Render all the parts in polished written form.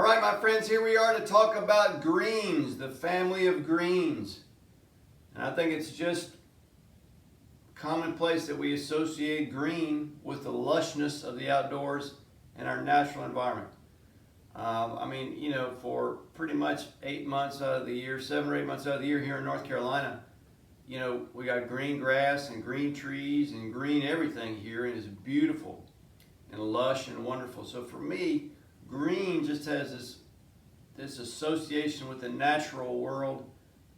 right, my friends, here we are to talk about greens, the family of greens. And I think it's just commonplace that we associate green with the lushness of the outdoors and our natural environment. For pretty much 8 months out of the year, 7 or 8 months out of the year here in North Carolina, we got green grass and green trees and green everything here, and it's beautiful and lush and wonderful. So for me, green just has this association with the natural world,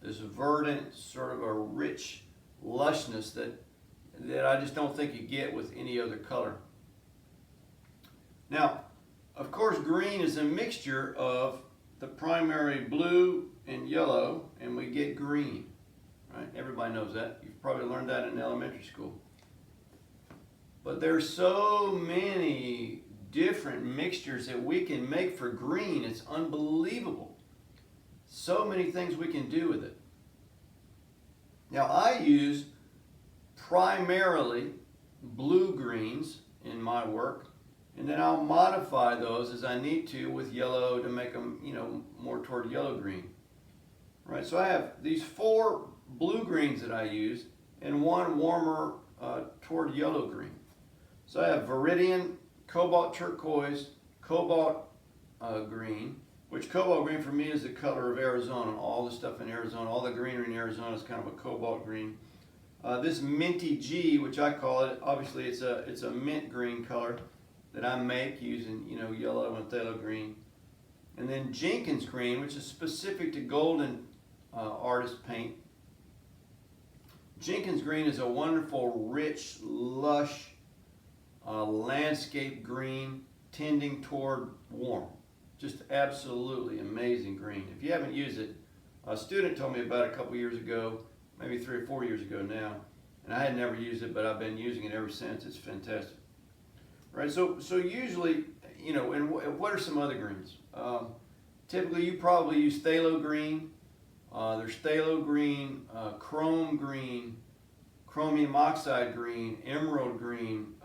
this verdant, sort of a rich lushness that I just don't think you get with any other color. Now, of course, green is a mixture of the primary blue and yellow, and we get green, right? Everybody knows that. You've probably learned that in elementary school. But there's so many different mixtures that we can make for green. It's unbelievable. So many things we can do with it. Now, I use primarily blue greens in my work, and then I'll modify those as I need to with yellow to make them, more toward yellow green. Right, so I have these 4 blue greens that I use and 1 warmer toward yellow green. So I have Viridian, Cobalt Turquoise, Cobalt Green, which Cobalt Green for me is the color of Arizona. All the stuff in Arizona, all the greenery in Arizona is kind of a Cobalt Green. This Minty G, which I call it, obviously it's a mint green color that I make using yellow and phthalo green. And then Jenkins Green, which is specific to golden artist paint. Jenkins Green is a wonderful, rich, lush landscape green tending toward warm. Just absolutely amazing green. If you haven't used it, a student told me about it a couple years ago, maybe 3 or 4 years ago now, and I had never used it, but I've been using it ever since. It's fantastic. Right, so usually, and what are some other greens? Typically, you probably use phthalo green. There's phthalo green, chrome green, chromium oxide green, emerald green,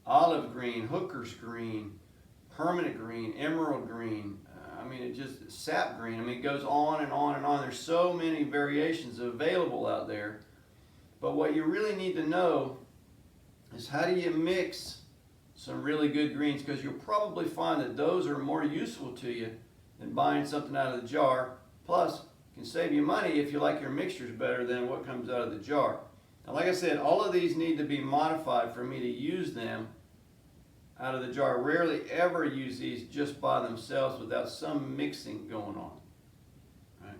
olive green, hooker's green, permanent green, emerald green. It just sap green. It goes on and on and on. There's so many variations available out there. But what you really need to know is how do you mix some really good greens, because you'll probably find that those are more useful to you than buying something out of the jar. Plus, it can save you money if you like your mixtures better than what comes out of the jar. Now, like I said, all of these need to be modified for me to use them out of the jar. I rarely ever use these just by themselves without some mixing going on. Right?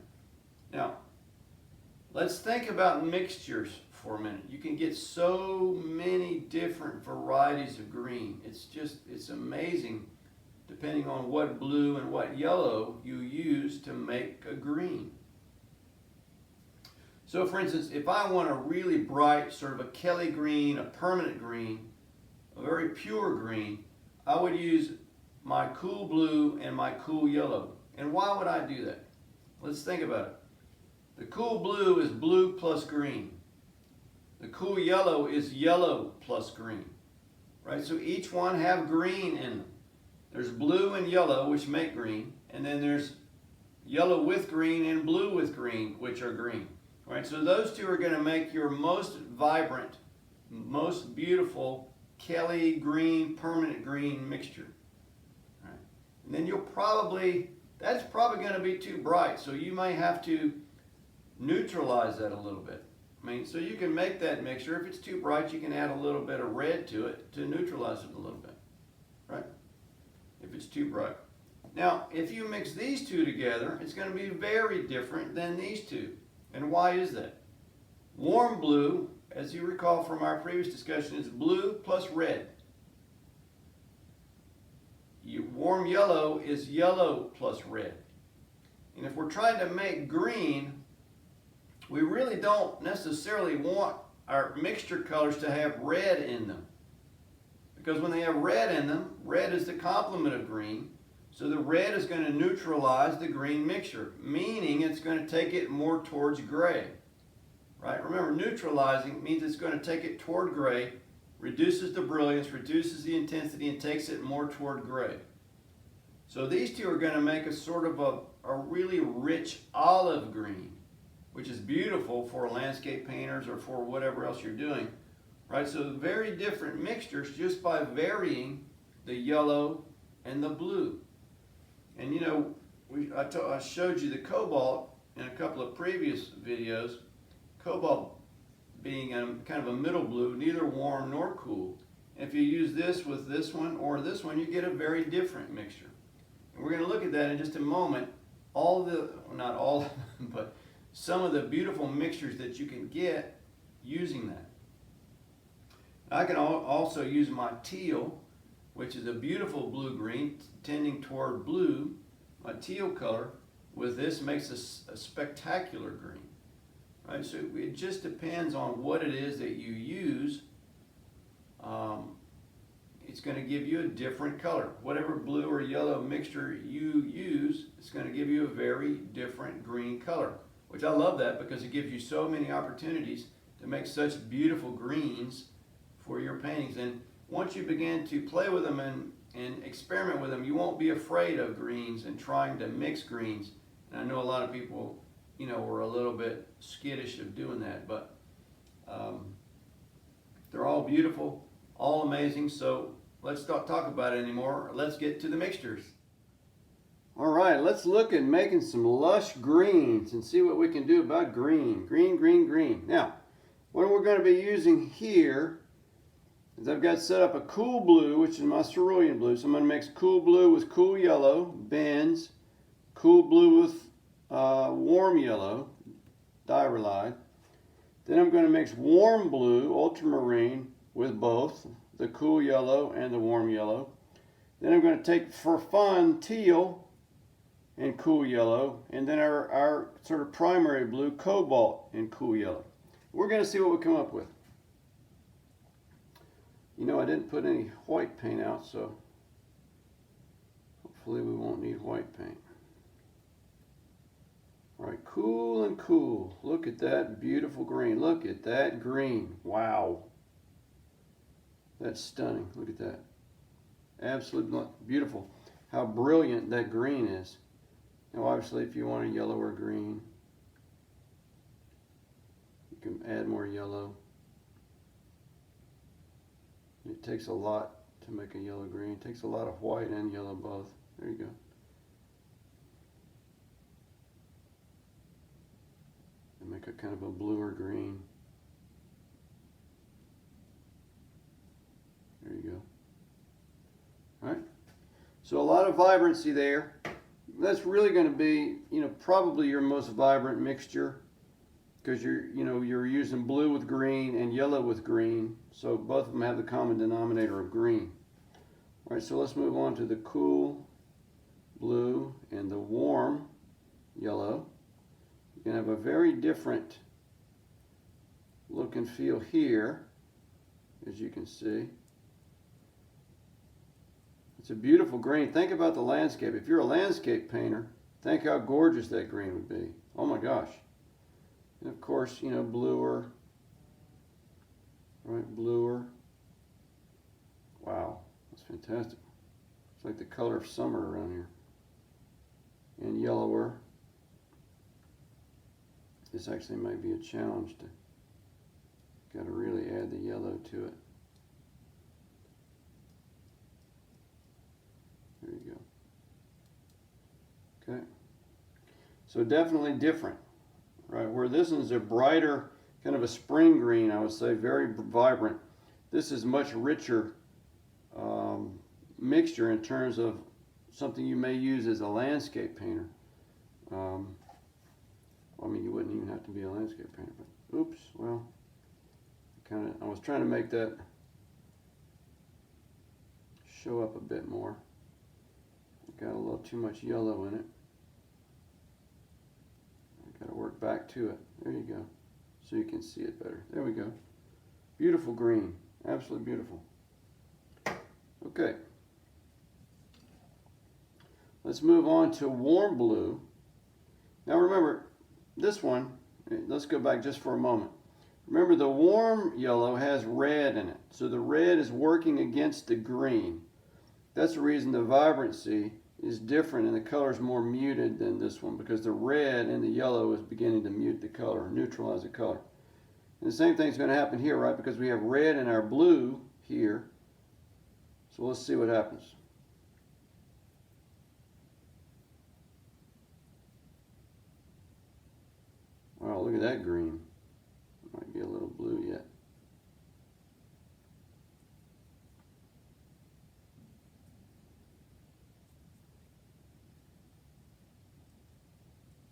Now, let's think about mixtures for a minute. You can get so many different varieties of green. It's amazing depending on what blue and what yellow you use to make a green. So for instance, if I want a really bright, sort of a Kelly green, a permanent green, a very pure green, I would use my cool blue and my cool yellow. And why would I do that? Let's think about it. The cool blue is blue plus green. The cool yellow is yellow plus green, right? So each one have green in them. There's blue and yellow, which make green, and then there's yellow with green and blue with green, which are green, right? So those two are going to make your most vibrant, most beautiful Kelly green, permanent green mixture, right? And then that's probably going to be too bright, so you may have to neutralize that a little bit. So you can make that mixture. If it's too bright, you can add a little bit of red to it to neutralize it a little bit, right? If it's too bright. Now, if you mix these two together, it's going to be very different than these two. And why is that? Warm blue, as you recall from our previous discussion, is blue plus red. Warm yellow is yellow plus red. And if we're trying to make green, we really don't necessarily want our mixture colors to have red in them. Because when they have red in them, red is the complement of green. So the red is going to neutralize the green mixture, meaning it's going to take it more towards gray. Right? Remember, neutralizing means it's going to take it toward gray, reduces the brilliance, reduces the intensity, and takes it more toward gray. So these two are going to make a sort of a really rich olive green, which is beautiful for landscape painters or for whatever else you're doing. Right, so very different mixtures just by varying the yellow and the blue. And you know, I showed you the cobalt in a couple of previous videos. Cobalt being kind of a middle blue, neither warm nor cool. If you use this with this one or this one, you get a very different mixture. And we're going to look at that in just a moment. Not all, but some of the beautiful mixtures that you can get using that. I can also use my teal, which is a beautiful blue-green, tending toward blue. My teal color with this makes a spectacular green. Right? So it just depends on what it is that you use. It's going to give you a different color. Whatever blue or yellow mixture you use, it's going to give you a very different green color. Which I love that because it gives you so many opportunities to make such beautiful greens for your paintings. And once you begin to play with them and experiment with them, you won't be afraid of greens and trying to mix greens. And I know a lot of people, you know, were a little bit skittish of doing that, but they're all beautiful, all amazing. So let's not talk about it anymore. Let's get to the mixtures. All right, let's look at making some lush greens and see what we can do about green. Green, green, green. Now, what we're going to be using here is I've got set up a cool blue, which is my cerulean blue. So I'm going to mix cool blue with cool yellow, bends, cool blue with warm yellow, diarylide. Then I'm going to mix warm blue, ultramarine, with both the cool yellow and the warm yellow. Then I'm going to take, for fun, teal and cool yellow, and then our sort of primary blue, cobalt and cool yellow. We're going to see what we come up with. You know, I didn't put any white paint out, so hopefully we won't need white paint. All right, cool and cool. Look at that beautiful green. Look at that green. Wow. That's stunning. Look at that. Absolutely beautiful. How brilliant that green is. Now, obviously, if you want a yellow or green, you can add more yellow. It takes a lot to make a yellow green. It takes a lot of white and yellow both. There you go. And make a kind of a bluer green. There you go. All right. So a lot of vibrancy there. That's really going to be, you know, probably your most vibrant mixture, because you're using blue with green and yellow with green, so both of them have the common denominator of green. All right, so let's move on to the cool blue and the warm yellow. You're going to have a very different look and feel here, as you can see. It's a beautiful green. Think about the landscape. If you're a landscape painter, think how gorgeous that green would be. Oh my gosh. And of course, you know, bluer, right, bluer. Wow, that's fantastic. It's like the color of summer around here. And yellower. This actually might be a challenge to, got to really add the yellow to it. There you go. Okay. So definitely different. Right, where this is a brighter, kind of a spring green, I would say, very vibrant. This is much richer mixture in terms of something you may use as a landscape painter. I mean, you wouldn't even have to be a landscape painter, but oops, well, I was trying to make that show up a bit more. Got a little too much yellow in it. Got to work back to it. There you go. So you can see it better. There we go. Beautiful green. Absolutely beautiful. Okay. Let's move on to warm blue. Now remember, this one, let's go back just for a moment. Remember, the warm yellow has red in it. So the red is working against the green. That's the reason the vibrancy is different and the color is more muted than this one because the red and the yellow is beginning to mute the color, neutralize the color. And the same thing's going to happen here, right? Because we have red in our blue here. So let's see what happens. Wow, look at that green. Might be a little blue yet.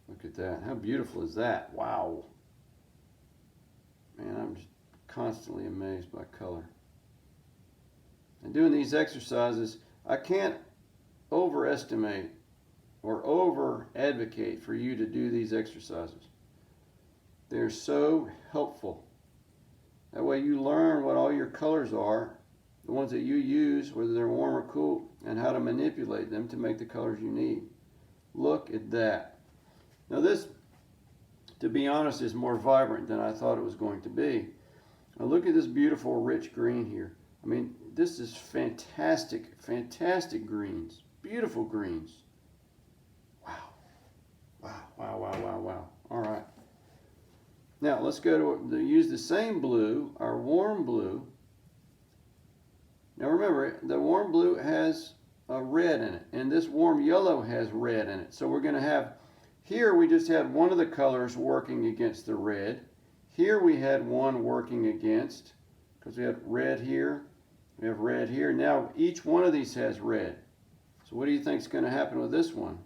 Look at that. How beautiful is that? Wow. Man, I'm just constantly amazed by color. And doing these exercises, I can't overestimate or over advocate for you to do these exercises. They're so helpful. That way you learn what all your colors are, the ones that you use, whether they're warm or cool, and how to manipulate them to make the colors you need. Look at that. Now this, to be honest, is more vibrant than I thought it was going to be. Now look at this beautiful rich green here. I mean, this is fantastic, fantastic greens. Beautiful greens. Wow. Wow, wow, wow, wow, wow. All right. Now let's go to use the same blue, our warm blue. Now remember, the warm blue has a red in it, and this warm yellow has red in it. So we're going to have, here we just had one of the colors working against the red. Here we had one working against, because we had red here, we have red here. Now each one of these has red. So what do you think is going to happen with this one?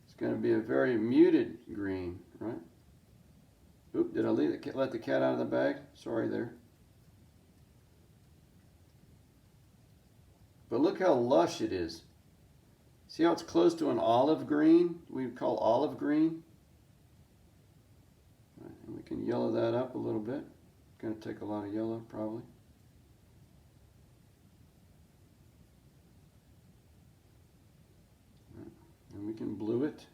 It's going to be a very muted green, right? Oop, did I let the cat out of the bag? Sorry there. But look how lush it is. See how it's close to an olive green? We call olive green. Right, and we can yellow that up a little bit. Going to take a lot of yellow, probably. Right, and we can blue it.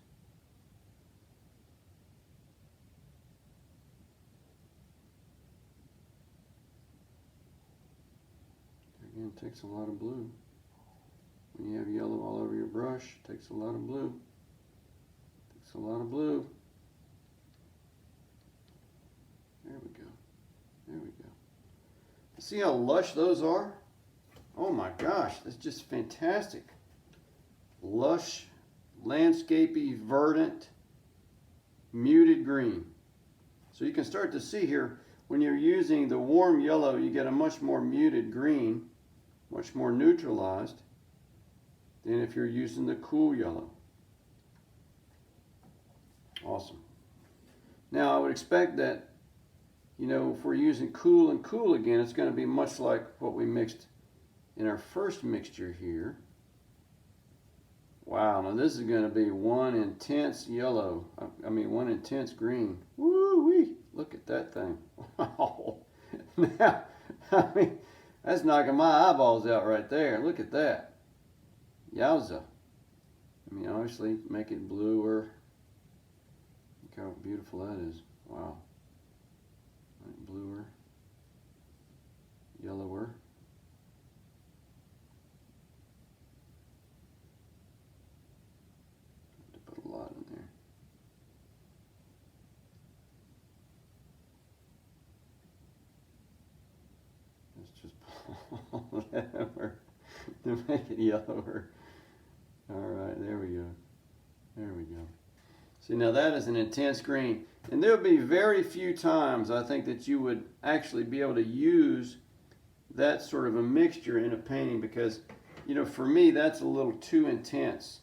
Again, it takes a lot of blue. When you have yellow all over your brush, it takes a lot of blue. It takes a lot of blue. There we go. There we go. See how lush those are? Oh my gosh, that's just fantastic. Lush, landscapey, verdant, muted green. So you can start to see here, when you're using the warm yellow, you get a much more muted green, much more neutralized than if you're using the cool yellow. Awesome. Now I would expect that, you know, if we're using cool and cool again, it's going to be much like what we mixed in our first mixture here. Wow, now this is going to be one intense yellow. I mean, one intense green. Woo-wee! Look at that thing. Wow. Now, I mean, that's knocking my eyeballs out right there. Look at that. Yowza. I mean, obviously, make it bluer. Look how beautiful that is. Wow. Right, bluer. Yellower. To put a lot in there. Let's just pull that over to make it yellower. All right, there we go. There we go. See, now that is an intense green. And there'll be very few times, I think, that you would actually be able to use that sort of a mixture in a painting because, you know, for me, that's a little too intense.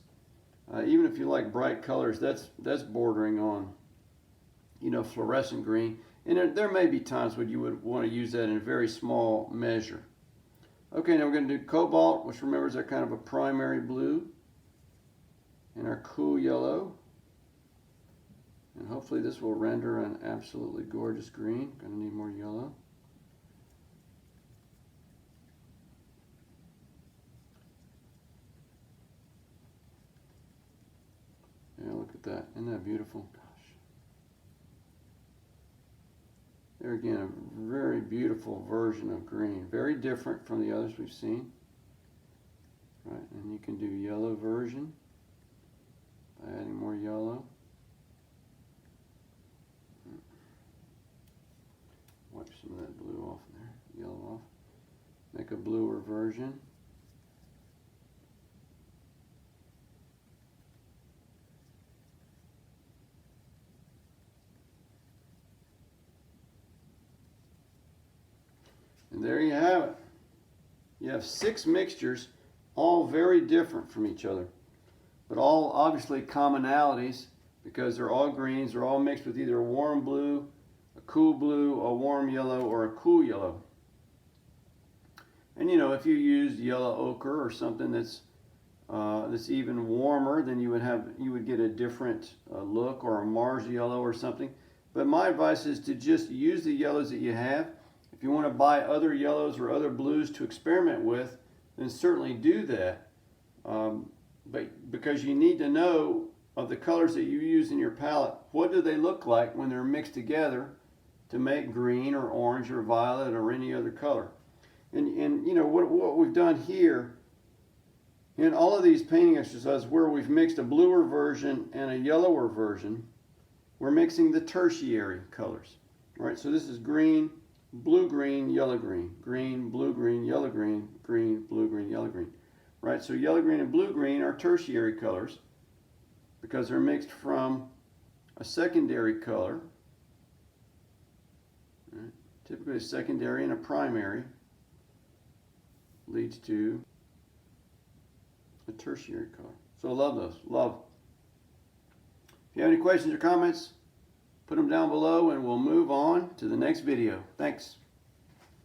Even if you like bright colors, that's bordering on, you know, fluorescent green. And there may be times when you would want to use that in a very small measure. Okay, now we're going to do cobalt, which remember is our kind of a primary blue, and our cool yellow. And hopefully this will render an absolutely gorgeous green. Going to need more yellow. Yeah, look at that. Isn't that beautiful? Gosh. There again, a very beautiful version of green. Very different from the others we've seen. Right, and you can do yellow version by adding more yellow. Wipe some of that blue off there, yellow off. Make a bluer version. And there you have it. You have 6 mixtures, all very different from each other, but all obviously commonalities because they're all greens. They're all mixed with either a warm blue, a cool blue, a warm yellow, or a cool yellow. And you know, if you used yellow ochre or something that's even warmer, then you would get a different look, or a Mars yellow or something. But my advice is to just use the yellows that you have. If you want to buy other yellows or other blues to experiment with, then certainly do that. But because you need to know of the colors that you use in your palette, what do they look like when they're mixed together to make green or orange or violet or any other color. And you know, what we've done here in all of these painting exercises where we've mixed a bluer version and a yellower version, we're mixing the tertiary colors. Right? So this is green, blue, green, yellow, green, green, blue, green, yellow, green, green, blue, green, yellow, green. Right? So yellow, green, and blue, green are tertiary colors because they're mixed from a secondary color. Right? Typically a secondary and a primary leads to a tertiary color. So I love those. Love. If you have any questions or comments, put them down below and we'll move on to the next video. Thanks.